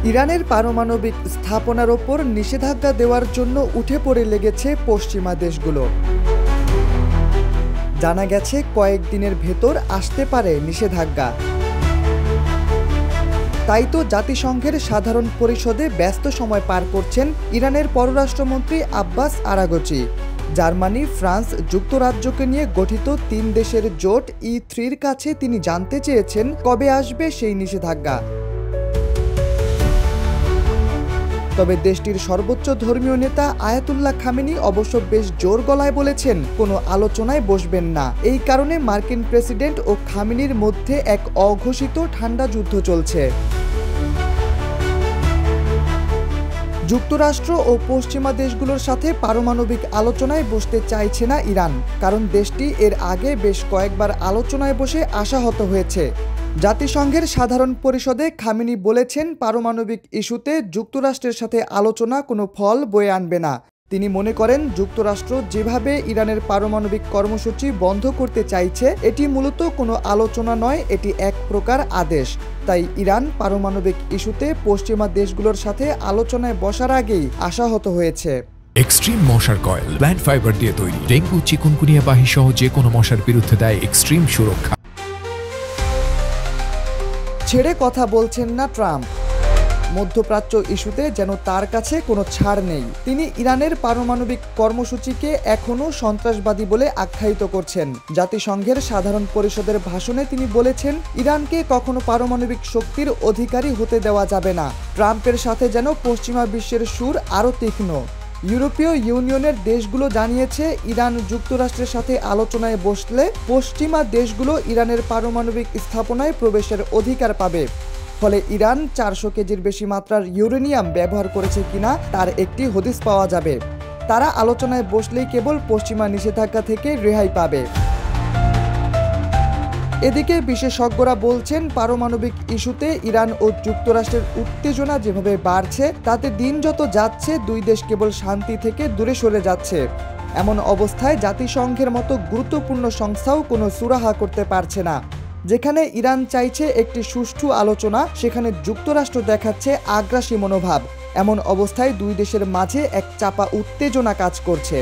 ইরানের পারমাণবিক স্থাপনার ওপর নিষেধাজ্ঞা দেওয়ার জন্য উঠে পড়ে লেগেছে পশ্চিমা দেশগুলো। জানা গেছে কয়েকদিনের ভেতর আসতে পারে নিষেধাজ্ঞা। তাই তো জাতিসংঘের সাধারণ পরিষদে ব্যস্ত সময় পার করছেন ইরানের পররাষ্ট্রমন্ত্রী আব্বাস আরাগচি। জার্মানি, ফ্রান্স, যুক্তরাজ্যকে নিয়ে গঠিত ৩ দেশের জোট E3-র কাছে তিনি জানতে চেয়েছেন কবে আসবে সেই নিষেধাজ্ঞা। তবে দেশটির সর্বোচ্চ ধর্মীয় নেতা আয়াতুল্লাহ খামেনি অবশ্য বেশ জোর গলায় বলেছেন কোনো আলোচনায় বসবেন না। এই কারণে মার্কিন প্রেসিডেন্ট ও খামেনির মধ্যে এক অঘোষিত ঠান্ডা যুদ্ধ চলছে। যুক্তরাষ্ট্র ও পশ্চিমা দেশগুলোর সাথে পারমাণবিক আলোচনায় বসতে চাইছে না ইরান, কারণ দেশটি এর আগে বেশ কয়েকবার আলোচনায় বসে আশাহত হয়েছে। জাতিসংঘের সাধারণ পরিষদে খামেনি বলেছেন পারমাণবিক ইস্যুতে যুক্তরাষ্ট্রের সাথে আলোচনা কোনো ফল বয়ে আনবে না। তিনি মনে করেন যুক্তরাষ্ট্র যেভাবে ইরানের পারমাণবিক কর্মসূচি বন্ধ করতে চাইছে এটি মূলত কোনো আলোচনা নয়, এটি এক প্রকার আদেশ। তাই ইরান পারমাণবিক ইস্যুতে পশ্চিমা দেশগুলোর সাথে আলোচনায় বসার আগেই আশাহত হয়েছে। এক্সট্রিম মশার কয়েল প্ল্যান্ট ফাইবার দিয়ে তৈরি, ডেঙ্গু, চিকুনগুনিয়া বাহি সহ যে কোনো মশার বিরুদ্ধে দেয় এক্সট্রিম সুরক্ষা। ছেড়ে কথা বলছেন না ট্রাম্প। মধ্যপ্রাচ্য ইস্যুতে যেন তার কাছে কোনো ছাড় নেই। তিনি ইরানের পারমাণবিক কর্মসূচিকে এখনও সন্ত্রাসবাদী বলে আখ্যায়িত করছেন। জাতিসংঘের সাধারণ পরিষদের ভাষণে তিনি বলেছেন ইরানকে কখনো পারমাণবিক শক্তির অধিকারী হতে দেওয়া যাবে না। ট্রাম্পের সাথে যেন পশ্চিমা বিশ্বের সুর আরও তীক্ষ্ণ। ইউরোপীয় ইউনিয়নের দেশগুলো জানিয়েছে ইরান যুক্তরাষ্ট্রের সাথে আলোচনায় বসলে পশ্চিমা দেশগুলো ইরানের পারমাণবিক স্থাপনায় প্রবেশের অধিকার পাবে। ফলে ইরান 400 কেজির বেশি মাত্রার ইউরেনিয়াম ব্যবহার করেছে কিনা তার একটি হদিস পাওয়া যাবে। তারা আলোচনায় বসলেই কেবল পশ্চিমা নিষেধাজ্ঞা থেকে রেহাই পাবে। এদিকে বিশেষজ্ঞরা বলছেন পারমাণবিক ইস্যুতে ইরান ও যুক্তরাষ্ট্রের উত্তেজনা যেভাবে বাড়ছে তাতে দিন যত যাচ্ছে দুই দেশ কেবল শান্তি থেকে দূরে সরে যাচ্ছে। এমন অবস্থায় জাতিসংঘের মতো গুরুত্বপূর্ণ সংস্থাও কোনো সুরাহা করতে পারছে না। যেখানে ইরান চাইছে একটি সুষ্ঠু আলোচনা, সেখানে যুক্তরাষ্ট্র দেখাচ্ছে আগ্রাসী মনোভাব। এমন অবস্থায় দুই দেশের মাঝে এক চাপা উত্তেজনা কাজ করছে।